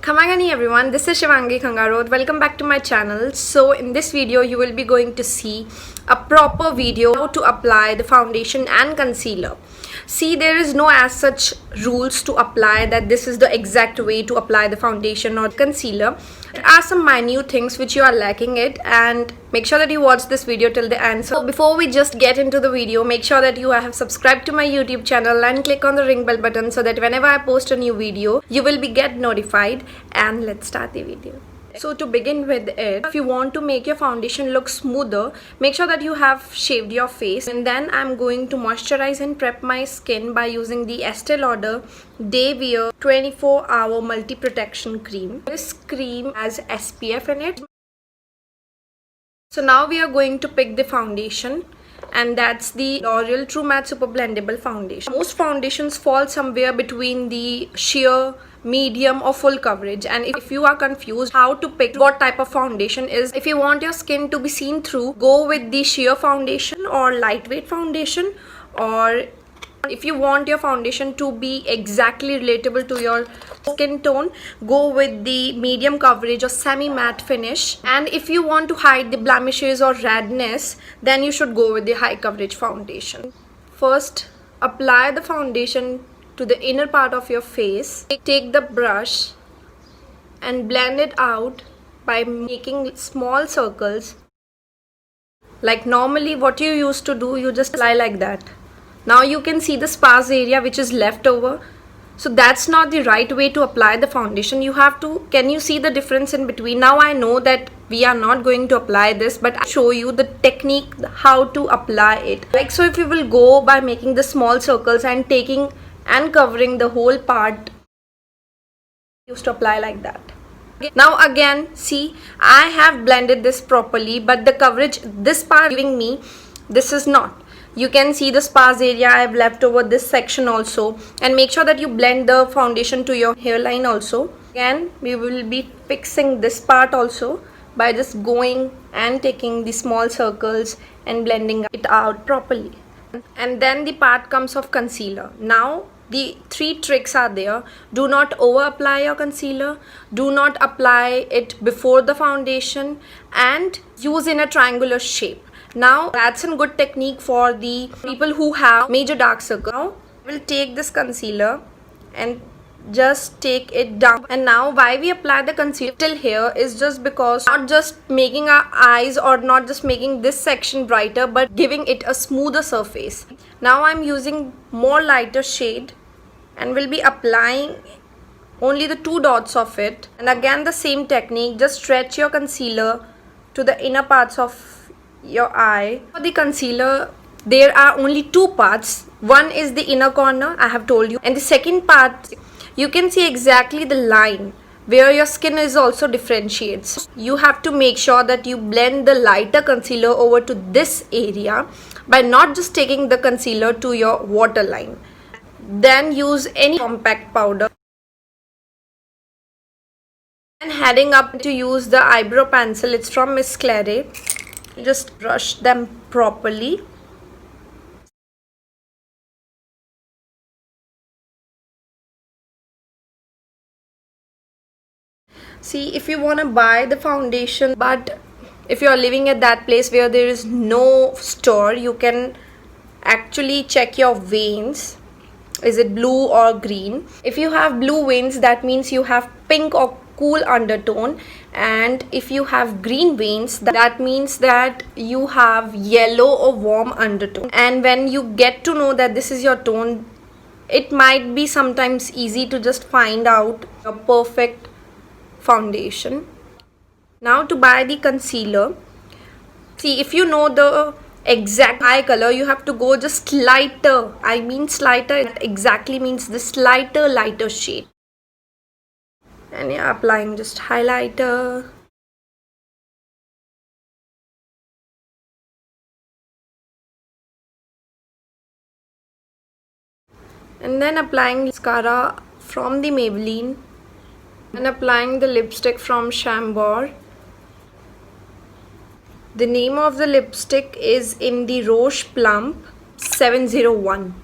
Kamagani everyone, this is Shivangi Khangarod. Welcome back to my channel. So in this video you will be going to see a proper video how to apply the foundation and concealer. See, there is no as such rules to apply that this is the exact way to apply the foundation or concealer. There are some minute things which you are lacking it, and make sure that you watch this video till the end. So before we just get into the video, make sure that you have subscribed to my YouTube channel and click on the ring bell button so that whenever I post a new video you will be get notified. And let's start the video. So to begin with it, if you want to make your foundation look smoother, make sure that you have shaved your face, and then I'm going to moisturize and prep my skin by using the Estee Lauder Day Wear 24-hour multi protection cream. This cream has SPF in it. So now we are going to pick the foundation, and that's the L'Oreal True Matte Super Blendable Foundation. Most foundations fall somewhere between the sheer, medium or full coverage, and if you are confused how to pick what type of foundation is, if you want your skin to be seen through, go with the sheer foundation or lightweight foundation, or if you want your foundation to be exactly relatable to your skin tone, go with the medium coverage or semi matte finish. And if you want to hide the blemishes or redness, then you should go with the high coverage foundation. First, apply the foundation to the inner part of your face. Take the brush and blend it out by making small circles. Like normally what you used to do, you just apply like that. Now you can see the sparse area which is left over. So that's not the right way to apply the foundation. You have to, can you see the difference in between? Now I know that we are not going to apply this, but I'll show you the technique how to apply it. Like so, if you will go by making the small circles and taking and covering the whole part, used to apply like that. Now again, see, I have blended this properly, but the coverage this part giving me, this is not. You can see the sparse area I have left over this section also, and make sure that you blend the foundation to your hairline also. Again, we will be fixing this part also by just going and taking the small circles and blending it out properly. And then the part comes of concealer. Now the three tricks are there. Do not over apply your concealer, do not apply it before the foundation, and use in a triangular shape. Now that's a good technique for the people who have major dark circles. Now we'll take this concealer and just take it down. And now why we apply the concealer till here is just because not just making our eyes or not just making this section brighter, but giving it a smoother surface. Now I'm using more lighter shade and will be applying only the 2 dots of it. And again the same technique, just stretch your concealer to the inner parts of your eye. For the concealer, there are only 2 parts. One is the inner corner, I have told you, and the second part, you can see exactly the line where your skin is also differentiates. You have to make sure that you blend the lighter concealer over to this area by not just taking the concealer to your waterline. Then use any compact powder. And heading up to use the eyebrow pencil, it's from Miss Claire. Just brush them properly. See, if you want to buy the foundation, but if you are living at that place where there is no store, you can actually check your veins. Is it blue or green? If you have blue veins, that means you have pink or cool undertone, and if you have green veins, that means that you have yellow or warm undertone. And when you get to know that this is your tone, it might be sometimes easy to just find out a perfect foundation. Now to buy the concealer, see, if you know the exact eye color, you have to go just lighter. I mean slighter, it exactly means this lighter shade. And you're applying just highlighter. And then applying mascara from the Maybelline. And applying the lipstick from Chambord. The name of the lipstick is in the Roche Plump 701.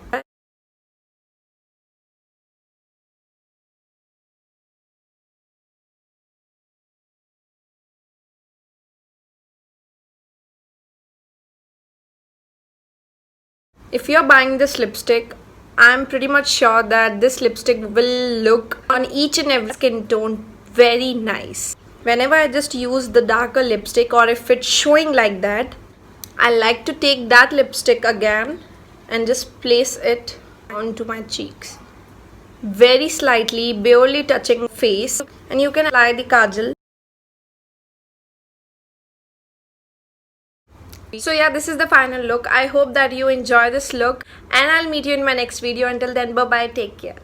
If you're buying this lipstick, I'm pretty much sure that this lipstick will look on each and every skin tone very nice. Whenever I just use the darker lipstick, or if it's showing like that, I like to take that lipstick again and just place it onto my cheeks. Very slightly, barely touching face, and you can apply the kajal. So yeah, this is the final look. I hope that you enjoy this look, and I'll meet you in my next video. Until then, bye bye, take care.